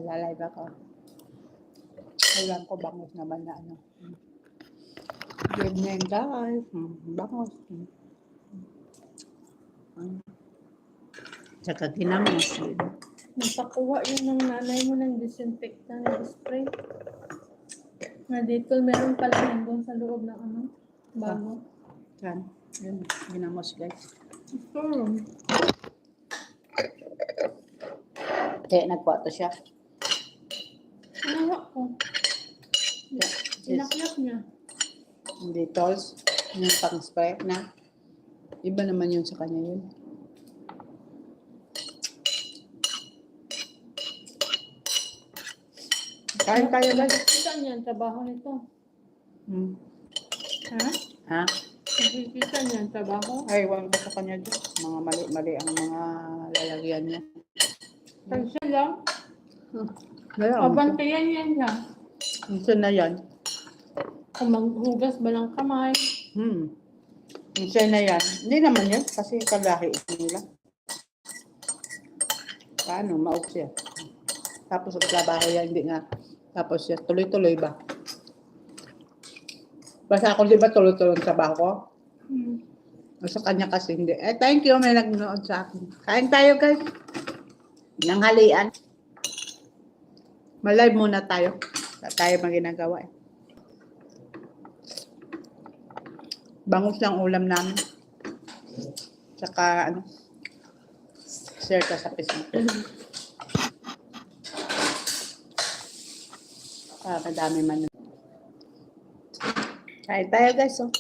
Malalive ako. Alam ko bangus naman na ano. Good evening guys. Bangus. Tsaka ginamos. Napakuha yun ng nanay mo ng disinfectant na spray. Na dito meron pala nandun sa loob ng ano, bago. Yan. Yun. Ginamos guys. Sure. Kaya nagkwato siya. Nawa ko. Yeah. Inakyat niya. Hindi tolls. Yung pang-spray na. Iba naman yun sa kanya yun. Kain tayo guys. Nakikita niya ang trabaho nito. Ha? Ha? Nakikita niya ang trabaho. Ay, wala ko sa kanya dyan. Mga mali-mali ang mga lalagyan niya. Pansin lang. Wala. Pabantayan niya niya. Minsan na yan. Kung maghugas ba ng kamay. Minsan na yan. Hindi naman yan. Kasi kalahi nila. Paano? Maok siya. Tapos ang trabaho yan. Hindi nga. Tapos siya. Tuloy-tuloy ba? Basta ako di ba tuloy-tuloy ang trabaho ko? Sa kanya kasi hindi. Eh, thank you. May nagnood sa akin. Kain tayo guys. Nanghalian. Malive muna tayo. Tayo maginagawa eh. Bangus lang ulam namin. Tsaka ano, share ka sa Facebook. Madami man. Kain tayo guys. Oh.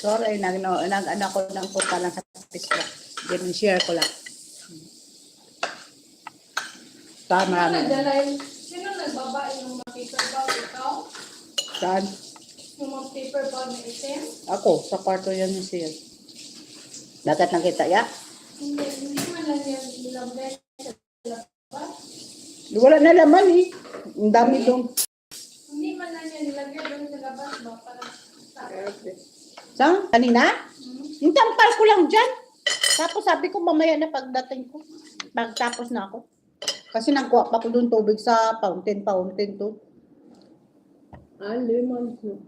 Sorry, nag-ano ko lang po pa lang sa Facebook. Ganun, share ko lang. Marami. Sino nagbaba yung mga paper bag? Ikaw? Saan? Yung mga paper bag na itim? Ako, sa kwarto yan yung siya. Dagat nakita ya? Hindi man lang yan nilagay sa labas. Wala na laman eh. Ang dami doon. Hindi man lang yan nilagay doon sa labas ba? Para Saan? Kanina? Yung tampal ko lang dyan. Tapos sabi ko mamaya na pagdating ko. Pagtapos na ako. Kasi nagkuha pa ko doon tubig sa fountain to. lemon soup.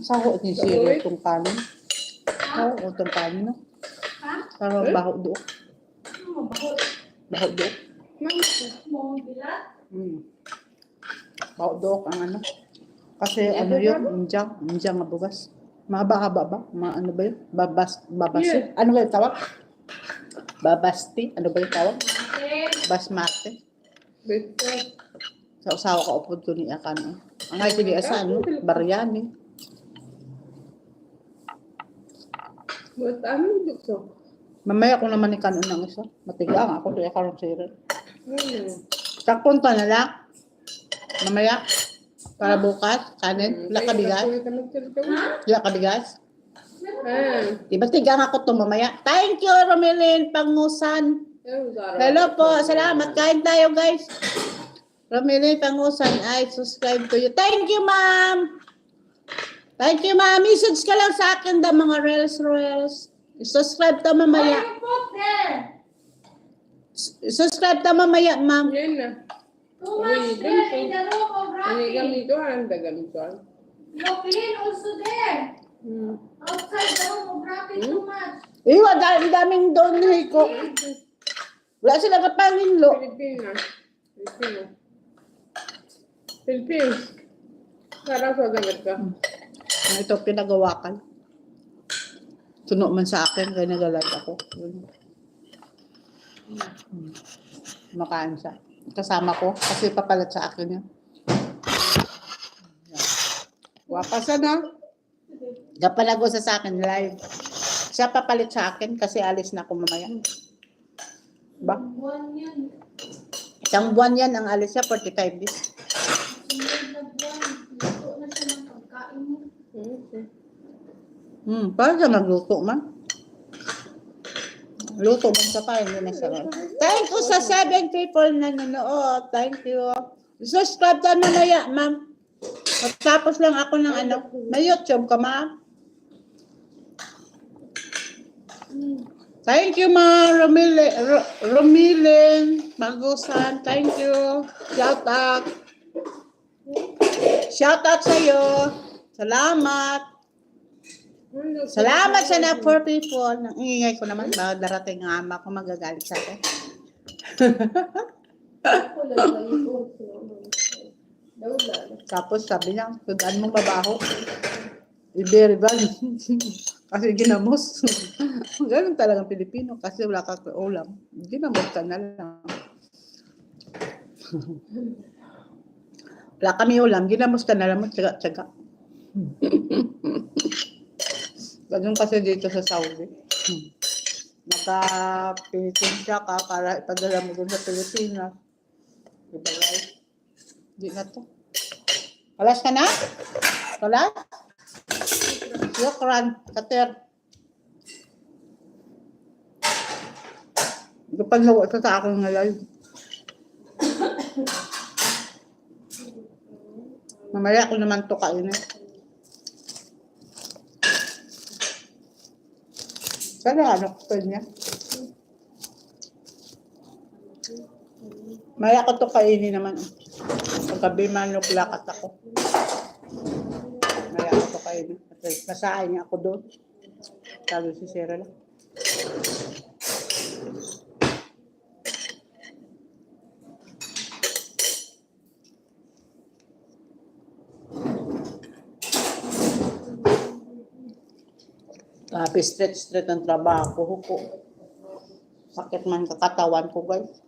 Saho ni Siri itong kanin. Oo, itong kanin no? Ha? Parang baho doon. Baho doon. Mo bilat? Baho doon ang ano. Kasi ano yun, injang nga bugas. Mahaba-haba ba? Ano ba yun? Babasti? Ano ba yung tawag? Babasti? Ano ba yung tawag? Basmati? Sa usawa ka upod ko ni Akan. Ang ay sige asa, ano? Baryani. Mamaya ko naman ni Kanon ng isa. Matigang ako, kaya karong sira. Takpunta na lang. Mamaya. Para bukas, kanin, lakabigas. Lakabigas. Diba tigang ako to mamaya. Thank you, Romelin Pangusan. Hello po, salamat. Kain tayo, guys. Romelin Pangusan, I subscribe to you. Thank you, ma'am. Thank you, ma'am. Message ka lang sa akin da mga reels. Subscribe ta mamaya. Subscribe ta mamaya, ma'am. Yan na. Too much there in the room of Ano wrapping. gamito? Anong gamito? You clean also there. Outside the room of wrapping too much. Iwa, daming doon ni ko. Wala sila kapanginlo. Philippines. Parang sa dagat ka. Ito pinagawakan. Tuno man sa akin, kaya nagalag ako. Makaan siya. Kasama ko, kasi papalat sa akin yan. Wapasan na. Gapalago sa akin live. Siya papalit sa akin kasi alis na ako mamaya. Ba? Buwan yan. Isang buwan yan ang alis siya, 45 days. Sunod na buwan. Luto na siya ng pagkain mo. Paano siya magluto man? Luto man sa pa, hindi na siya. Thank you sa 7 people na nanonood. Thank you. Subscribe ka mamaya, ma'am. Tapos lang ako ng ano. May YouTube ka, ma'am. Thank you, Ma Romilin Magusan. Thank you. Shout out. Shout out sa'yo. Salamat. Salamat sa na for people. Nang ingay ko naman ba darating ang ama ko magagalit sa akin. Tapos sabi niya, tundaan mong babaho. Iberiban. Kasi ginamos. Ganun talagang Pilipino kasi wala ka ulam. Ginamos ka na lang. Wala kami ulam, ginamos ka na lang, tsaga-tsaga. Ganun kasi dito sa Saudi. Naka-Pilipinsa ka para ipadala mo dun sa Pilipinas. Diba right? Hindi na to. Kalas ka na? Kalas? Yokran, kater. Panlawa ito sa akin ngayon. Mamaya ako naman to kainin. Sana ano ko niya. Mamaya ko to kainin naman. Paggabi manuglakat ako. Mamaya ko to kainin. Masahay niya ako doon. Sabi si Sarah lang. Stretch ang trabaho ko. Sakit man kakatawan ko, guys.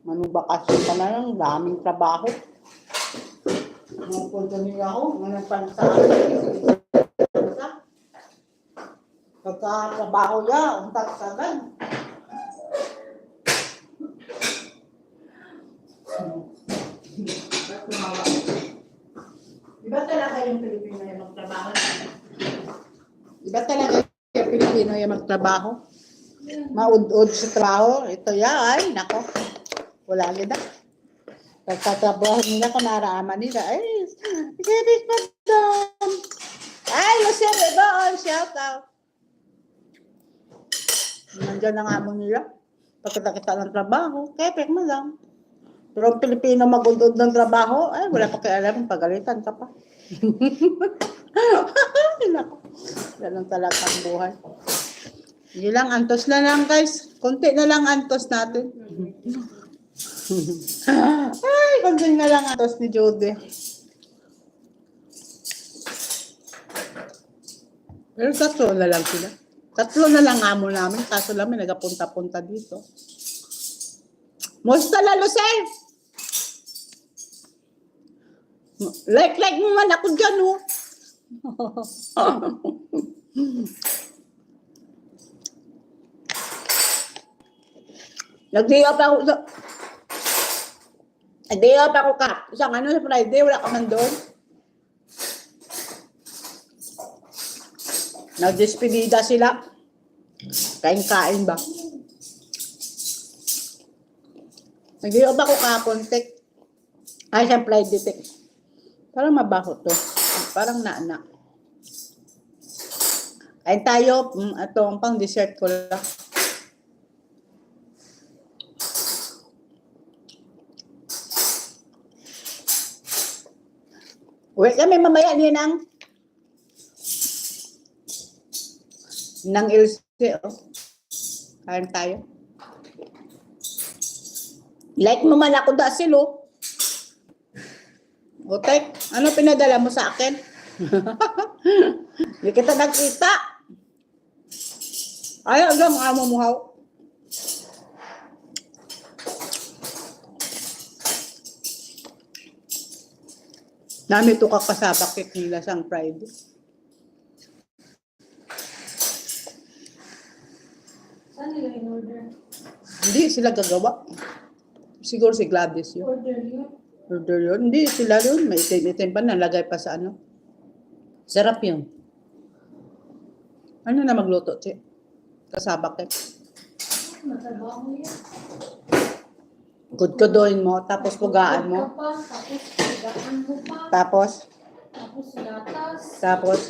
Manubakasyon pa na lang, daming trabaho. Nagpunta niya ako, managpansahan. Pagka-trabaho niya, untag sagan. Diba talaga yung Pilipino yung magtrabaho? Diba talaga yung Pilipino yung magtrabaho? Maud-ud sa trabaho. Ito yan, nako. Wala nila. Pagtatrabaho nila, kung naaraman nila, ay, Kevin Madam. Ay, Lucille, doon, shout out. Nandiyan ang amo nila. Pagkita ng trabaho, Kevin Madam. Pero ang Pilipino mag-ud ng trabaho, ay, wala pa kaya alam, pagalitan ka pa. Nako. Ganun talaga ang buhay. Hindi lang, antos na lang guys. Konti na lang antos natin. Ay, konti na lang antos ni Jode. Pero tatlo na lang sila. Tatlo na lang amo namin. Kaso lang may nagapunta-punta dito. Musta la, Lucel? Like mo man ako dyan, oh. Nag-day off ako isang ano sa Friday, wala ka man doon. Nag-despedida sila. Kain-kain ba? Nag-day off ako kakontek. Ay, siyang flight detect. Parang mabaho to. Parang naanak. Kain tayo. Ito ang pang dessert ko lang. Uwi kami mamaya niya ng Ilse. Oh. Kain tayo. Like mo man ako dasil, oh. Otek, ano pinadala mo sa akin? Hindi kita nagkita. Ayaw lang amo mo haw. Nami to kakasabak nila sang Friday. Saan nila in-order? Hindi sila gagawa. Siguro si Gladys yun. Order yun? Order yun. Hindi sila yun. May itim pa, nalagay pa sa ano. Sarap yun. Ano na magluto, Che? Kasabak eh. Matrabaho yan. Kudkudoin mo, tapos pugaan mo. Tapos pugaan mo pa. Tapos, Tapos gatas. tapos,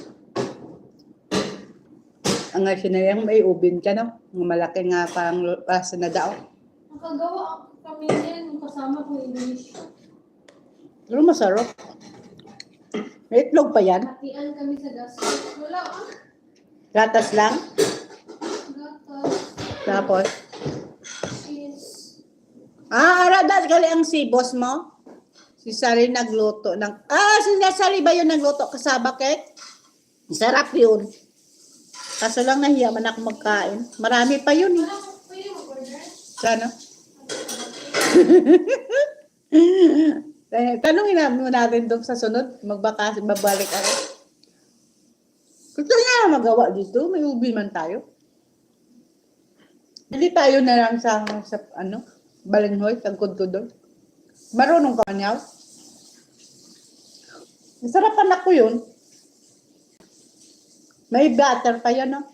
Ang nga sinayang may ubin ka, no? Ang malaki nga parang pasa na daw. Nakagawa kami yan, kasama ko Indonesia. Pero masarap. May itlog pa yan. Hatian kami sa gas. Wala Gatas lang. gatas, Tapos, cheese. aradas gali ang si boss mo. Si Sally nagluto ng... si Sally ba yun nagluto kasaba cake? Sarap yun. Kaso lang nahiya man ako magkain. Marami pa yun eh. Wala ko pwede mag-order. Sana. Tanungin natin doon sa sunod. Babalik ako. Gusto nga magawa dito. May ubi man tayo. Hindi tayo na lang sa Balinghoy, tagkod ko doon. Marunong ka niyaw. Masarapan ako yun. May butter pa yan, no?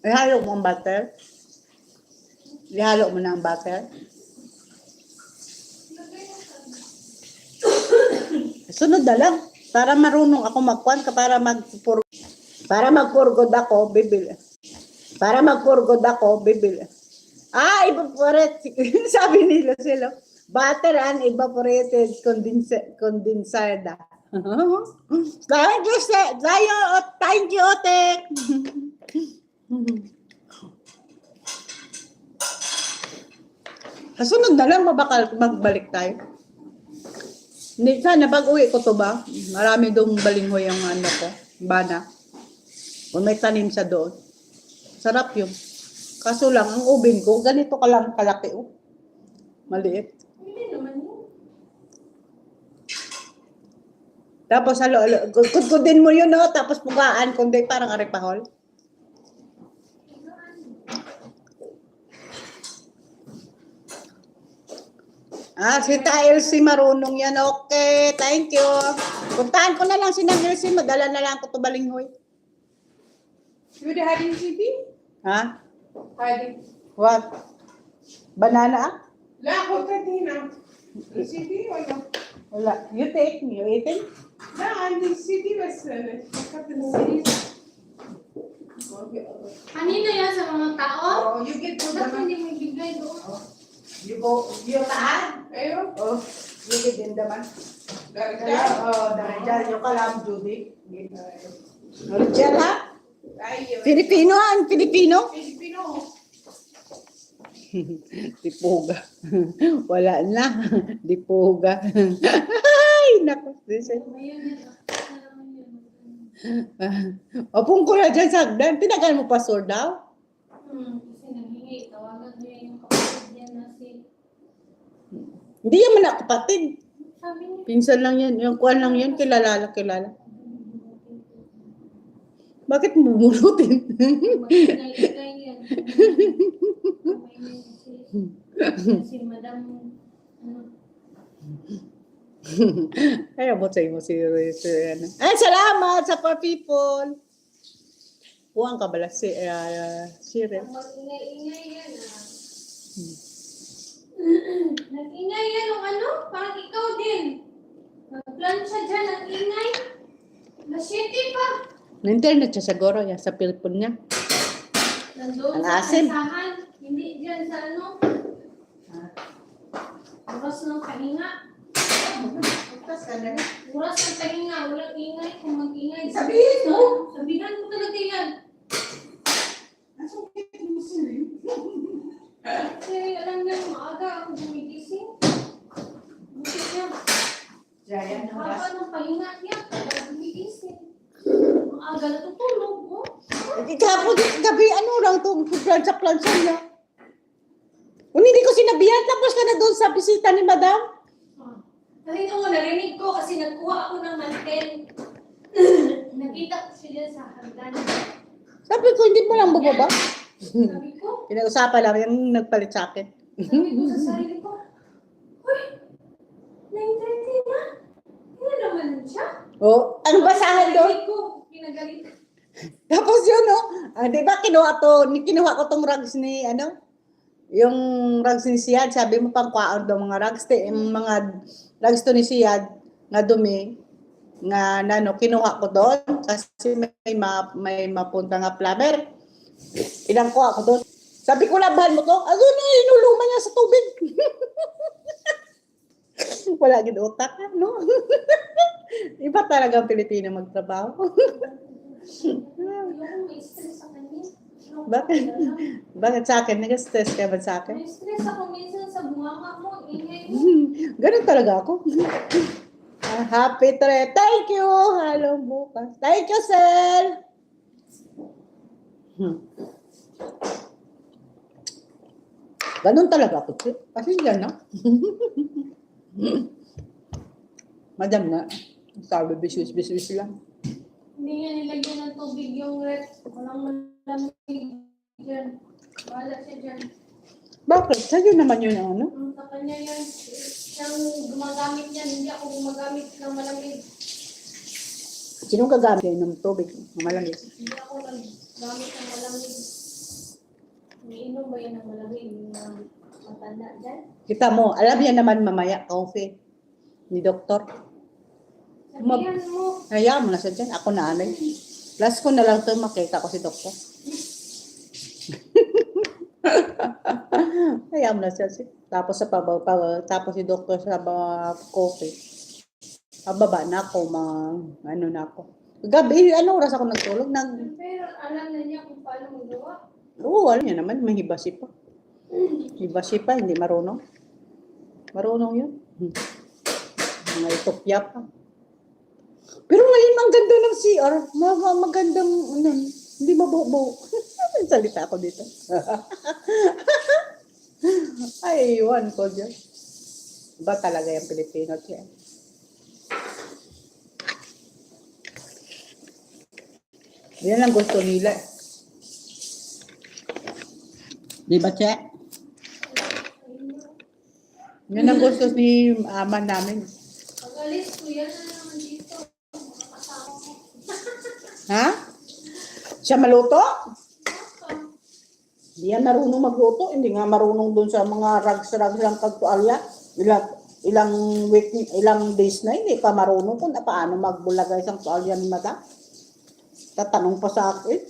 Ihalo mo ang butter. Ihalo mo na ang butter. Sunod na lang. Para marunong ako magkuhan ka, para magpurgod ako, bibili. Para magpurgod ako, bibili. Evaporate. Sabi nila sila. Butter and evaporated condensada. Thank you, thank you, Otek. Kasunod na lang, magbalik tayo. Hindi, sana pag-uwi ko to ba, marami doong balinghoy ang ko, bana. Kung may tanim sa doon. Sarap yun. Kaso lang, ang ubin ko, ganito ka lang kalaki, oh. Maliit. Hindi naman yun. Tapos, kudkudin mo yun, no? Tapos pugaan, kundi parang aripahol. Si Elsie marunong yan. Okay, thank you. Puntahan ko na lang si Nang Elsie, madala na lang ko to balinghoy. You the hiding city? Ha? Hiding. What? Banana? La, cocatina. City or no? Wala. You take me, you eating? La, and the city was capital city. Okay. Kanina yan sa mga tao? Oh, you get to Ba't the... hindi mo ibigay doon? You taan? Ayo. Oh, you get in the man. Dahil yung kalam, Judy. Original ha? Ayo. Filipino ha? Ang Filipino? Filipino. Dipuga. Wala na. Dipuga. Ay, naku. Ngayon yan. Opong ko na dyan sa agdan. Tinagal mo pa sore daw? Kasi nanghingi. Tawagan mo yan yung kapatid yan na si... Hindi yan man ako kapatid. Sabi niya. Pinsan lang yan. Yung kuwan lang yan. Kilala. Bakit mo bumunutin? Magkinaigay yan. Si Madam... Ay, abot sa imo si ano. Ay, salamat sa for people. Puwang ka bala si Cyril. Mag-ingay-ingay yan Nag-ingay yan o ano? Parang ikaw din. Nag-plancha dyan, nag-ingay. Nasyete pa. Na-internet siya siguro yan sa pilpon niya. Nandoon Ang sa asim. kasahan. Hindi dyan sa ano. Oras ng pahinga. Oras ng pahinga. Walang ingay. Kung mag-ingay. Sabihin mo. Sabihan mo talaga yan. Kasi alam niya, maaga ako gumigising. Buti niya. Haba ng pahinga niya. Kaya gumigising. Maaga natutulog. Oh. Gabi, ano lang itong plansa niya. Kung hindi ko sinabihan, tapos ka na doon sa bisita ni Madam. Kasi nung narinig ko kasi nagkuha ako ng mantel. Nakita ko siya sa hagdan. Sabi ko, hindi mo lang bababa. Sabi ko, Pinag-usapan lang yung nagpalit sa akin. sabi ko sa sarili ko, uy, 9:30 na. Hindi naman siya. Oh, ano basahan doon? Narinig ko, pinagalit. Tapos yun, no? Di ba kinuha ko tong rugs ni, yung rugs ni Siyad, sabi mo pang kwaon daw mga rugs, yung mga rugs to ni Siyad, na dumi. nga nano kinuha ko doon kasi may mapunta nga plumber. Ilang ko ako doon. Sabi ko, labahan mo to. Ano na, inuluma niya sa tubig. Wala gid utak, no? Iba talaga ang Pilipino magtrabaho. Yung may stress sa kanya. Bakit? Bakit sa akin? Nag-stress ka ba sa akin? May stress ako minsan sa bunganga mo. Ingay mo. Ganun talaga ako. Happy tre. Thank you. Hello, bukas. Thank you, sir. Ganun talaga ako, sir. Kasi yan, no? Madam na. Sabi, biswis lang. Hindi nga nilagyan ng tubig yung rep. Walang malamig dyan. Wala siya dyan. Bakit? Sa'yo naman yun, ano? Sa kanya yan. Siyang gumagamit yan. Hindi ako gumagamit ng malamig. Sinong gagamit kayo ng tubig? Malamig. Hindi ako naggamit ng malamig. Umiinom ba yan ng malamig? Yung matanda dyan? Kita mo, alam niya naman mamaya, coffee ni doktor. Sabihan mo. Hayaan mo na siya dyan. Ako na anay. Last ko na lang ito, makita ko si doktor. Hayaan mo na siya. Tapos sa tapos si doktor sa coffee. Pababa na ako, ano na ako. Gabi, ano oras ako nagtulog? Pero alam na niya kung paano magawa. Oo, alam niya naman, may hibasi pa. Hibasi pa, hindi marunong. Marunong yun. Mga Ethiopia pa. Pero ngayon, ang ganda ng CR. Magandang, ano, hindi mabuo-buo. Salita ako dito. Ay, iwan ko dyan. Iba talaga yung Pilipino siya. Yan ang gusto nila. Di ba, Che? Yan ang gusto ni ama namin. Pag-alis ko, yan na naman dito. Mga kasama ko. Ha? Siya maluto? Baka. Hindi yan marunong magluto. Hindi nga marunong dun sa mga rags-rags lang kagtualya. Ilang week, ilang days na hindi pa marunong kung paano magbulagay sa tualya ni Madam. Tatanong pa sa akin.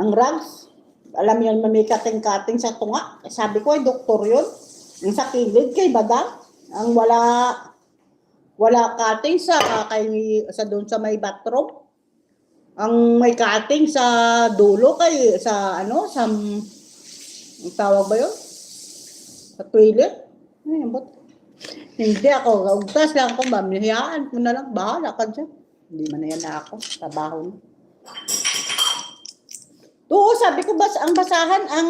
Ang rags, alam yan, may kating-kating sa tunga. Sabi ko, ay doktor yun. Ang sa kilid kay Madam. Ang wala kating sa doon sa may bathroom. Ang may kating sa dulo kay sa ano sa ang tawag ba 'yon? Sa toilet. Ay, ambot. Hindi ako, ugtas lang ako, mamihiyaan ko na lang, bahala ka dyan. Hindi man na yan na ako, trabaho na. Oo, sabi ko, ang basahan, ang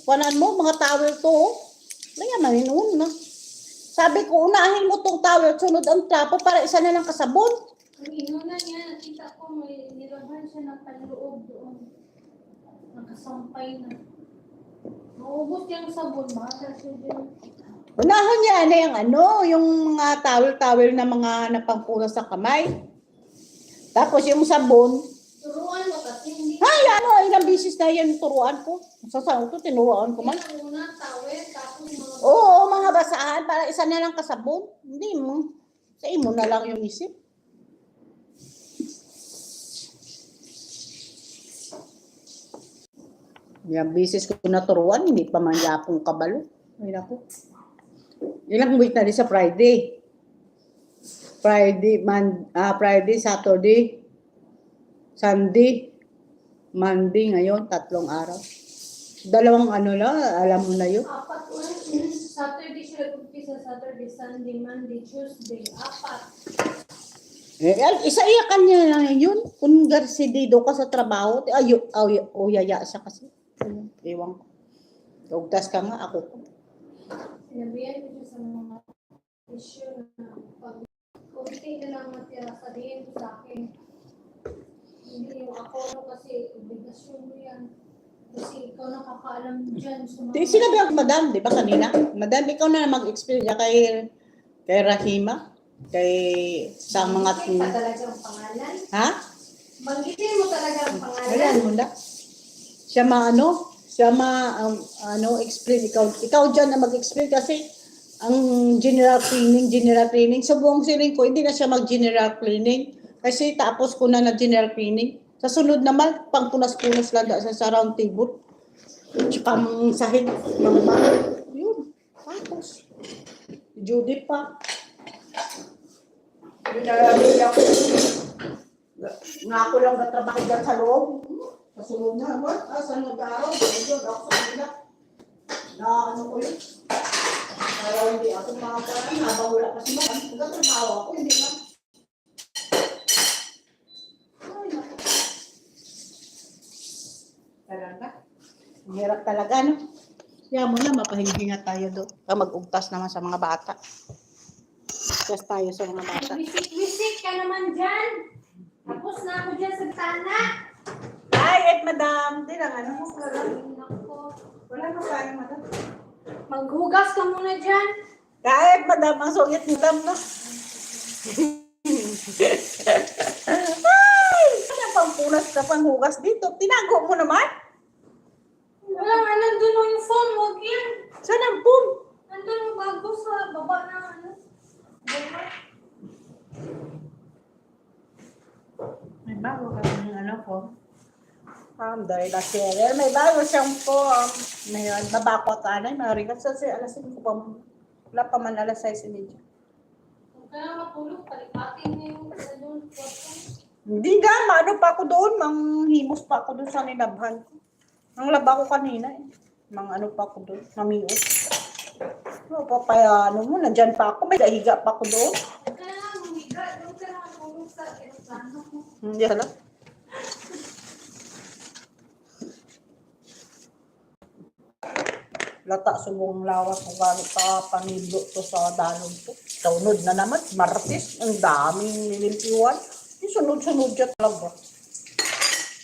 panan mo, mga towel to, kaya maninuon na. Sabi ko, unahin mo tong towel, sunod ang trapo para isa na lang kasabon. Ang inuna niya, nakita ko may nilaban siya ng panloob doon. Nakasampay na. Maubos yung sabon, baka siya dyan. Unahan niya na yung ano, yung mga towel-towel na mga napangpula sa kamay. Tapos yung sabon, Turuan mo kasi hindi. ay ano, ilang bisis na yan turuan ko. Sa saan ko, tinuruan ko man. Yan ang una, tawel, tapos mga... Oo, mga basahan, para isa na lang kasabon. Hindi mo, sa imo na lang yung isip. Ilang bisis ko naturuan, hindi pa man yapong kabalo. Ay naku. Ilang week na din sa Friday. Friday, Saturday, Sunday, Monday ngayon, 3 araw. 2 ano lang, alam mo na yun. 4 Saturday siya nag-umpisa, Saturday, Sunday, Monday, Tuesday, 4. Isa-iyakan niya lang yun. Kung garsidido ka sa trabaho, yaya siya kasi. Ewan ko. Tugtas ka nga ako. Sinabihan ko siya sa mga issue na pag kunti na lang matira, sabihin ko sa akin. Hindi yung ako kasi obligasyon mo yan. Kasi ikaw nakakaalam dyan sa mga... Sinabi ako, madam, di ba kanina? Madam, ikaw na mag-experience kay Rahima, sa mga... Banggitin pa talaga ang pangalan? Ha? Banggitin mo talaga ang pangalan? Ayan mo na. Siya explain, ikaw dyan na mag-explain kasi ang general cleaning. Sa buong siling ko, hindi na siya mag-general cleaning. Kasi tapos ko na general cleaning. Sa sunod naman, pang punas-punas lang sa round table. Tsaka ang sahig ng bag. Yun. Tapos, Judy pa. Hindi ako. Nga ako lang natrabaho dyan sa loob. Sa sunod na, sa nag-araw. Doon ako sa kanila. Na ano ko yun. Para hindi ako makakaraan. Habang wala pa si Madam. Nagtatrabaho ako, hindi na. Ay, naku. Talaga. Ang hirap talaga, no? Kaya mo na, mapahinga tayo doon. Mag-ugtas naman sa mga bata. Ugtas tayo sa mga bata. Wisik-wisik ka naman dyan. Tapos na ako dyan sa tana. Ay, Madam. Di lang, ano mo? Nako. Wala na kaya, Madam. Maghugas ka muna dyan. Kahit, Madam, ang sungit ni Madam, no? Ay! Ano pang punas ka pang hugas dito? Tinago mo naman? Wala nga, nandun yung phone. Huwag yan. Saan ang phone? Nandun yung bago sa baba na ano. Baba. May bago ka ng ano po. Dahil na Cheryl, may bago siyang po. Ngayon, babako ka na. Marigat sa alas 5 pa. Wala pa man alas 6 hindi. Huwag ka na matulog. Palipatin niyo yung sa doon. Hindi nga, maano pa ako doon. Manghimos pa ako doon sa nilabhan ko. Ang laba ko kanina eh. Ano pa ako doon. Mamios. O, papayano mo. Nandyan pa ako. May dahiga pa ako doon. Huwag ka na humiga. Doon ka na matulog sa aeroplano mo. Hindi hala. Lata subong lawas kung gano'n pa panidlo to sa dalon to. Sunod na naman, Martes, ang daming nilimpiwan. Yung sunod-sunod dyan talaga.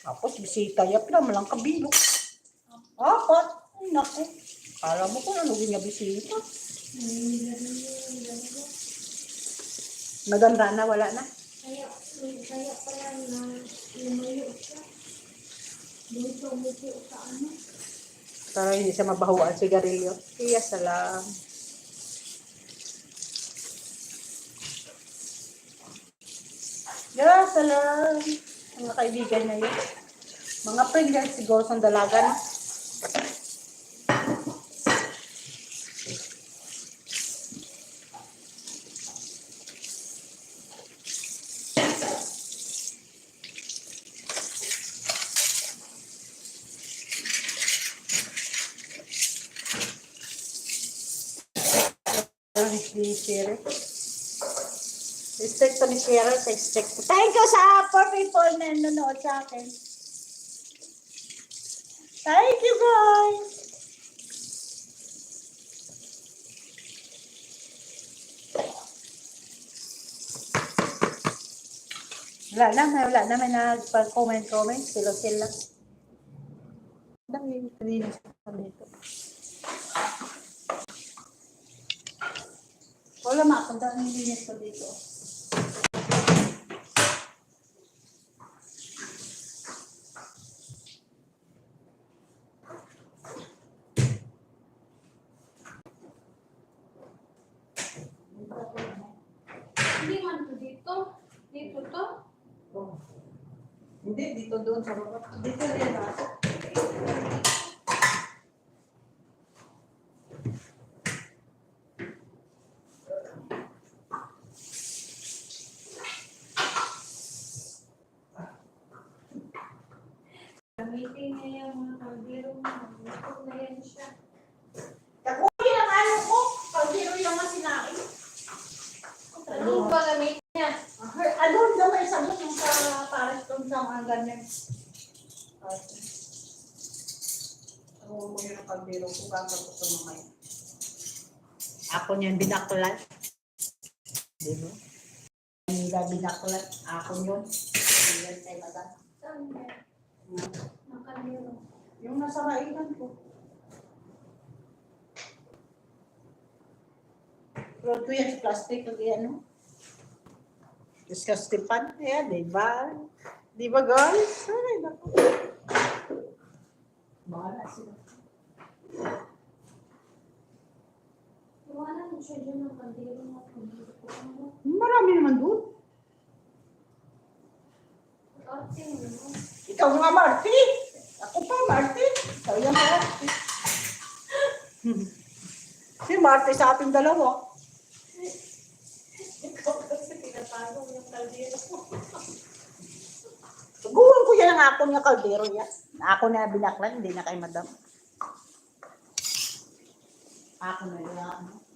Tapos bisita yan, pinamalang kabilo. Apat. Ay, naku. Kala mo kung ano yung bisita. Maganda na, wala na. Kaya pala na lumayo siya. Doon siya umupo sa ano. Para hindi siya mabahuan sigarilyo. Kaya salam. Yeah, salam. Mga kaibigan niya yun. Mga friend yan siguro sa dalaga na. Ni Cheryl. Stick to ni Cheryl sa stick to. Thank you sa 4 people na nanonood sa akin. Thank you guys. Wala na may nagpa-comment. Sila. Dami kalinis ko dito. Wala makakanda ang linis ko dito. Hindi man to dito. Dito to. Oh. Hindi, dito doon sa baba. Dito rin ba? Gamitin niya yung mga kaldero mo. Gusto na yan siya. Takuhin ang ano ko. Pag-zero yung masinain. Anong ba gamitin niya? Ano daw may sabon yung sa pares doon sa mga ganyan. Takuhin mo yun ang kaldero ko. Gagawin ko mamaya. Ako niyan binakulat. Diba? Nila binakulat. Ako yun. Yan kay Madam. Saan ba? Ang kaldero. Yung nasa kainan ko. Pero ito yan sa plastic. Ano? Disgusting pan. Ayan, diba? Diba guys? Ay, naku. Bahala sila. Iwanan ko siya dyan ng kaldero na kaldero ko. Ano? Marami naman doon. Ate mo. Ikaw nga, Marty. Ako pa, Marty. Ikaw yung Marty. Si Marty sa ating dalawa. Ikaw kasi tinatago yung kaldero ko. Suguhan ko yan ang ako niya kaldero yan. Ako na binaklan, hindi na kay madam. Ako na yan.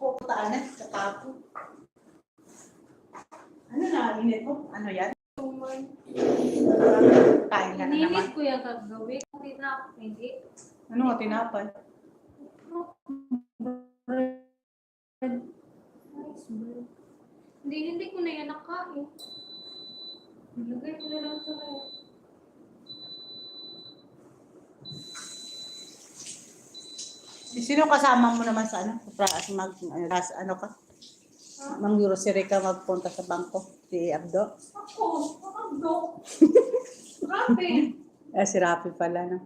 Pupuntaan na sa tapo. Ano na, init mo? Ano yan? Kain ka na naman. Inilit ko yung kagawin. Hindi. Ano nga tinapay? Nice bread. Hindi ko na yan nakain. Nilagay ko na lang sa ref. Sino kasama mo naman sa ano? Ano ka? Mang grocery ka magpunta sa bangko? Si Abdo? Ako, pakagdo. Grabe. Si Rafi pala, no?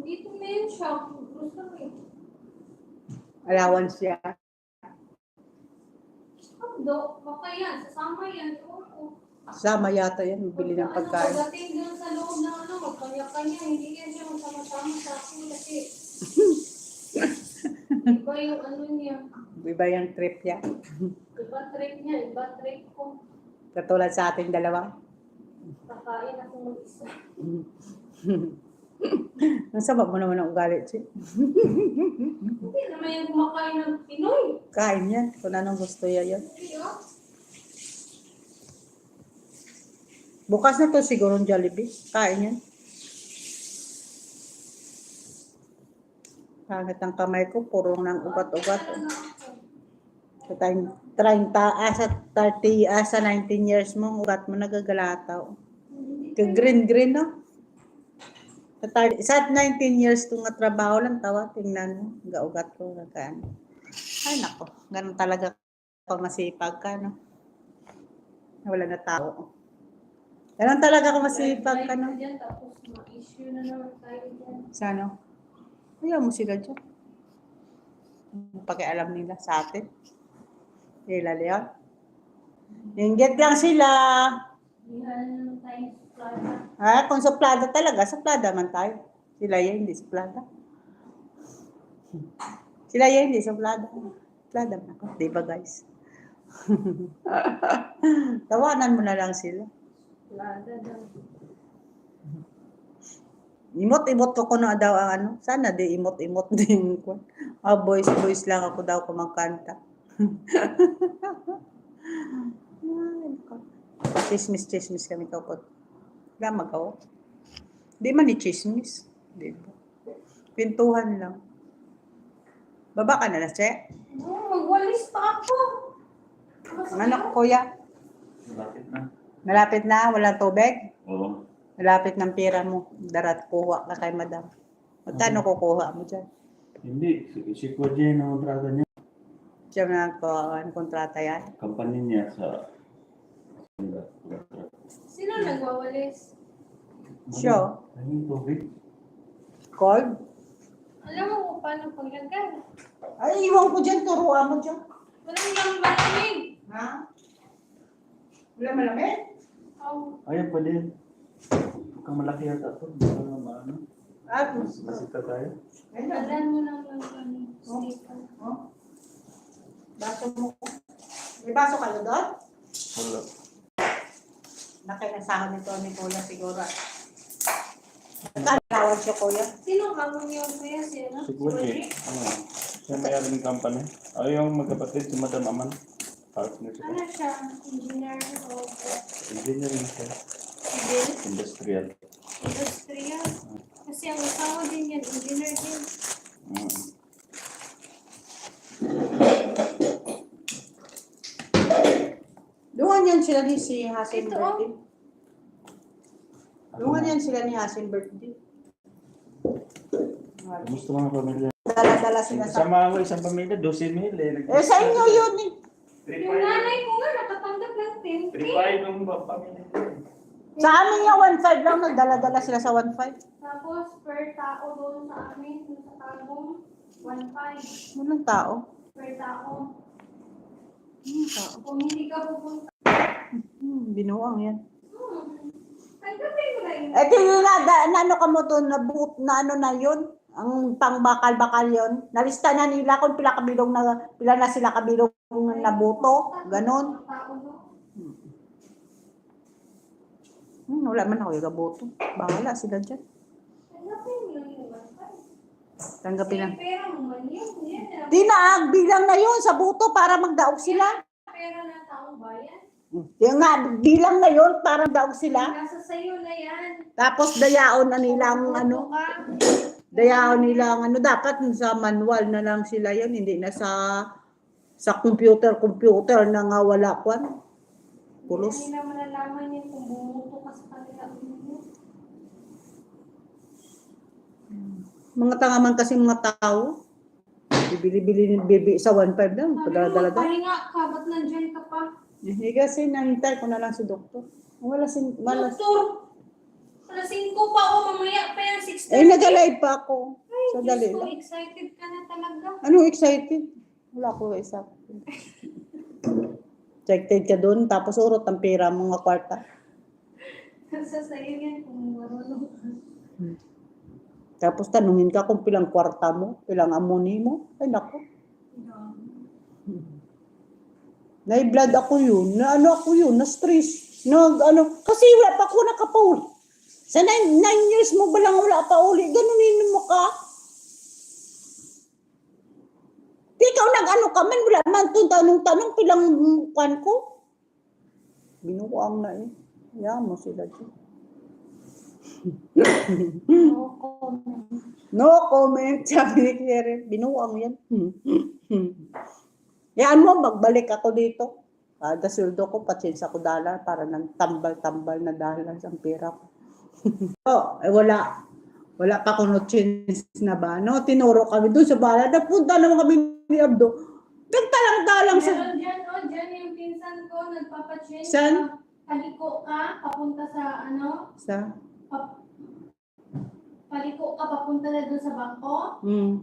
Dito na yun siya. Gusto eh. Allowance siya. Pakagdo. Baka yan. Sasama yan. Oo. Sama yata yan, bili ng pagkain. Pagdating doon sa loob ng ano, magkanya-kanya. Hindi yan siya magsama-sama sa akin kasi iba yung ano niya. Iba yung trip niya. Iba trip niya. Iba trip ko. Katulad sa ating dalawa. Kakain ako mag-isa. Ang sama mo naman ang ugali, Chi. Hindi naman yan kumakain ng Pinoy. Kain yan, kung anong gusto niya yun. Hindi ah. Bukas na to siguro ng Jollibee. Kain yan. Pangit ang kamay ko, puro ng ugat-ugat. Sa 30, sa 30, sa 19 years mo, ugat mo nagagalataw. Green-green, no? Sa 19 years itong trabaho lang, tawa, tingnan mo, ugat ko, nagkaan. Ay, nako, ganun talaga pag masipag ka, no? Wala na tao. Ganun talaga kung masipag ka, no? Dyan, tapos ma-issue na naman tayo dyan. Sa ano? Ayaw mo sila dyan. Pakialam nila sa atin. Nila Leon. Inggit lang sila. Ihan naman tayo sa plaza. Kung suplada talaga, suplada man tayo. Sila yan, hindi suplada. Sila yan, hindi suplada. Suplada man ako. Di ba, guys? Tawanan mo na lang sila. Plaza daw. Imot-imot ko na daw ang ano. Sana di imot-imot din ko. Boys lang ako daw kumangkanta. Chismis kami kapot. Wala magawa. Di man ni chismis. Di ba? Pintuhan lang. Baba ka na na, Che? Magwalis pa ako. Ang anak ko, kuya. Malapit na. Malapit na, walang tubig. Oo. Malapit ng pera mo. Darat, kuha ka kay madam. Magkano kukuha mo dyan? Hindi. Si Kuya ang kontrata niya. Siya na ang kontrata yan. Company niya sa... Sino nagwawalis? Siya. Ano yung tubig? Cold? Alam mo kung paano paglagay. Ay, iwan ko dyan. Turuan mo dyan. Walang lang malamig. Ha? Wala malamig? Oh, Ayan pala yun. Kung malaki yata ito. Baka maano. Masita tayo. alam mo lang lang sticker. Oh. Baso mo. May baso kayo doon? Wala. Nakinasahan nito ni Kuya siguro. Nagkakawag siya, Kuya. Sino kamon niyo kuya siya? Si Kuya. Siya may ng company. Ay, yung magkapatid, si Madam Aman. Partner siya. Ano siya? Engineer o Engineering siya. civil? Industrial. Industrial. Kasi ang asawa din yan, engineer din. Doon yan sila ni si Hasen Ito, birthday. Doon yan sila ni Hasen birthday. Gusto mga pamilya. Dala-dala sila sa... Sama ako isang pamilya, 12,000 eh. Eh, sa inyo yun eh. Yung nanay ko nga nakatanggap ng 10K. 3,500 yung pamilya. Sa amin nga 1.5 lang, nagdala-dala sila sa 1.5. Tapos per tao doon sa amin, doon sa Tagum, 1.5 Walang tao. per tao. Walang tao. Kung hindi ka pupunta, Binuang yan. tanggapin mo na yun. Eh, na ano ka mo to, na ano na yun? Ang pangbakal-bakal yun. Nalista na nila kung pila na sila kabilong na boto. Ganon. Wala man ako yung boto. Bahala sila dyan. Tanggapin mo lang yung 1.5. Tanggapin na. Kasi pera mo man yun. Yan, Tinaag bilang na yun sa boto para magdaog sila. pera ng taong bayan. Yung nga, bilang na yun para magdaog sila. Nasa sayo na yan. Tapos dayaon na nilang Boto ano. ka. Dayaon nilang ano. Dapat sa manual na lang sila yun. Hindi na sa computer na nga wala kwan. Pulos. Hindi nila malalaman yun kung bumuto ka sa kanila. Mga tanga man kasi mga tao. Bibili-bili bibi sa 1.5 lang. Padala-dala. Pahinga ka, ba't nandyan ka pa? Eh, kasi nahintay ko na lang si doktor. Wala Doktor! Alas 5 pa o mamaya pa yan, 6:30. Eh, nag-alive pa ako. Ay, So, dali Diyos ko, lang. excited ka na talaga. Ano excited? Wala ko excited. Excited ka doon, tapos urot ang pera mo nga kwarta. Sa sayo yan kung marunong ka. Tapos tanungin ka kung pilang kwarta mo, pilang amoni mo. Ay, nako. Na-blood ako yun. Ako yun, na-stress. Kasi wala pa ako nakapauli. Sa 9 years mo ba lang wala pa uli? Ganunin mo ka. Di ikaw nag-ano ka man, wala man itong tanong-tanong pilang kwan ko. Binukuang na eh. Hayaan mo sila dyan. No comment. No comment, sabi ni Claire. Binuang yan. Yan mo, magbalik ako dito. Kada sweldo ko, patsinsa ko dala para nang tambal-tambal na dala ang pera ko. Wala. Wala pa akong chance na ba? No, tinuro kami doon sa bala. Napunta naman kami ni Abdo. Nagtalang-talang sa... Meron dyan, dyan yung pinsan ko, nagpapachange. Saan? Paliko ka, papunta sa Sa? paliko ka, papunta na doon sa bangko.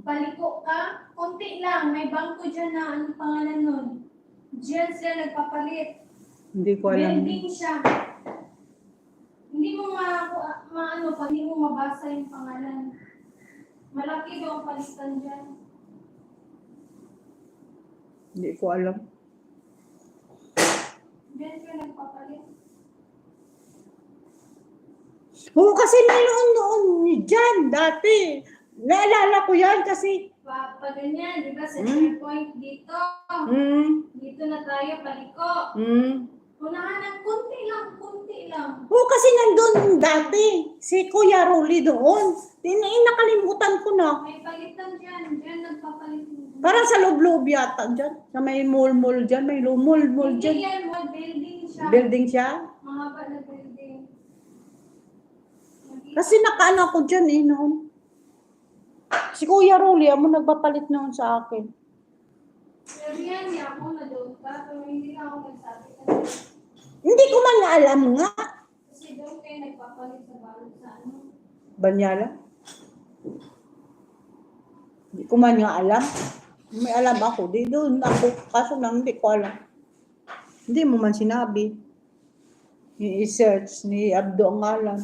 Paliko ka, konti lang, may bangko dyan na, anong pangalan nun? Diyan sila nagpapalit. Hindi ko alam. Building siya. Hindi mo pag hindi mo mabasa yung pangalan. Malaki daw ang palitan dyan. Hindi ko alam. Diyan sila nagpapalit. Oo, kasi noon dyan, dati. Naalala ko yan kasi... Pag ganyan, di ba, sa checkpoint dito. Dito na tayo, paliko. Unahan ng konti lang. Oo, kasi nandun dati. Si Kuya Rolly doon. Nakalimutan ko na. May palitan dyan. Dyan nagpapalit. Parang sa loob-loob yata dyan. Sa may mall dyan. May mall Hindi dyan. yan, building siya. Building siya. Mahaba na building. Kasi nakaano ko dyan eh noon. Si Kuya Rolly, mo nagpapalit noon sa akin. Pero yan, hindi ako na doon ka. Pero hindi na ako nagsabi. Hindi ko man alam nga. Kasi doon kayo nagpapalit sa balot sa Banyala? Hindi ko man nga alam. May alam ako. Di doon ako. Kaso lang, hindi ko alam. Hindi mo man sinabi. I-search ni Abdo ang alam.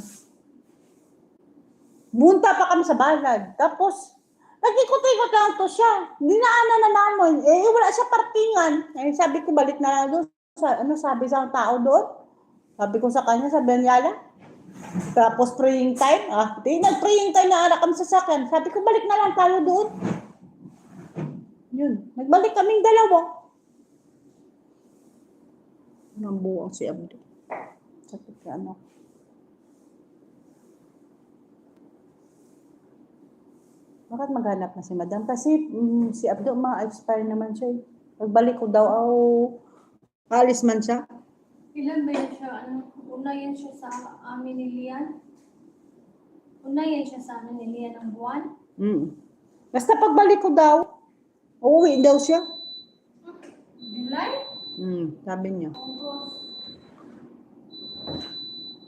Bunta pa kami sa balad. Tapos, nag-ikot-ikot lang to siya. Dinaanan na namin. Wala siya parkingan. Sabi ko, balik na lang doon. Sabi sa tao doon? Sabi ko sa kanya, sa Banyala. Tapos praying time. Nag-praying time na anak kami sa sakyan. Sabi ko, balik na lang tayo doon. Yun. Nagbalik kaming dalawa. Nambuang si Abdo. Sabi ko, bakit maghanap na si Madam? Kasi si Abdo, ma-expire naman siya. Pagbalik ko daw, alis man siya. Ilan ba yan siya? Una yan siya sa amin ni Lian? Una yan siya sa amin ni Lian ang buwan? Basta pagbalik ko daw, uuwi daw siya. July? Sabi niya. August.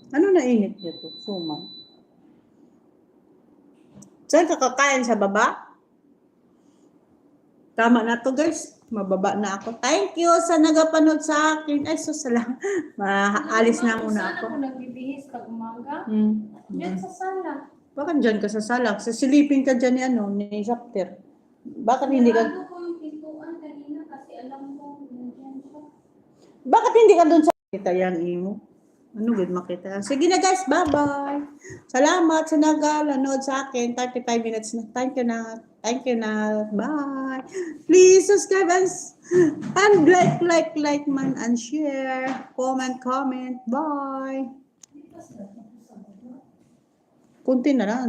Ano na init niya to? Suman. Saan ka kakain? Sa baba? Tama na to guys. Mababa na ako. Thank you sa nagapanood sa akin. Ay, sus lang. Maalis na muna ako. Saan ako nagbibihis pag umaga? Diyan sa sala. Bakit dyan ka sa salak? Sisilipin ka dyan ni ano, ni Zapter. Bakit hindi ka... Sarado ko yung pintuan kanina kasi alam ko nandiyan siya. Bakit hindi ka doon sa... Kita yan, imo. Ano good makita? Sige na guys, bye-bye. Salamat sa nag-anood sa akin. 35 minutes na. Thank you na. Thank you na. Bye. Please subscribe and like man and share. Comment. Bye. Kunti na lang.